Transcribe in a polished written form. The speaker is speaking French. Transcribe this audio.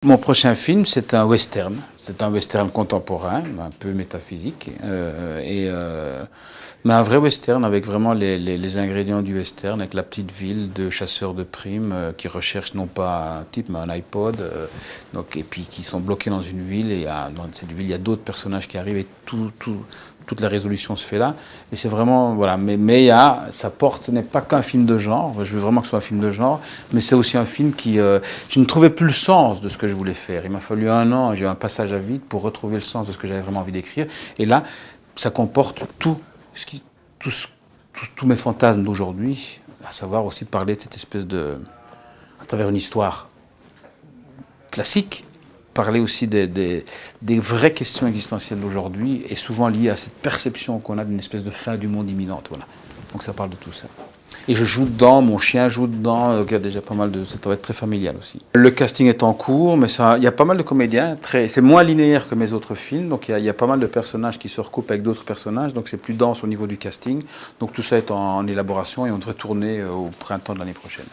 Mon prochain film, c'est un western. C'est un western contemporain, un peu métaphysique, mais un vrai western avec vraiment les ingrédients du western, avec la petite ville de chasseurs de primes qui recherchent non pas un type, mais un iPod, et puis qui sont bloqués dans une ville, et dans cette ville, il y a d'autres personnages qui arrivent, et toute la résolution se fait là. Et c'est vraiment, voilà, mais ce n'est pas qu'un film de genre, je veux vraiment que ce soit un film de genre, mais c'est aussi un film je ne trouvais plus le sens de ce que je voulais faire. Il m'a fallu 1 an, j'ai eu un passage à vide pour retrouver le sens de ce que j'avais vraiment envie d'écrire. Et là, ça comporte tous mes fantasmes d'aujourd'hui, à savoir aussi parler de cette espèce à travers une histoire classique, parler aussi des vraies questions existentielles d'aujourd'hui, et souvent liées à cette perception qu'on a d'une espèce de fin du monde imminente. Voilà. Donc ça parle de tout ça. Et je joue dedans, mon chien joue dedans, donc il y a déjà pas mal ça va être très familial aussi. Le casting est en cours, mais il y a pas mal de comédiens, c'est moins linéaire que mes autres films, donc il y a pas mal de personnages qui se recoupent avec d'autres personnages, donc c'est plus dense au niveau du casting. Donc tout ça est en élaboration et on devrait tourner au printemps de l'année prochaine.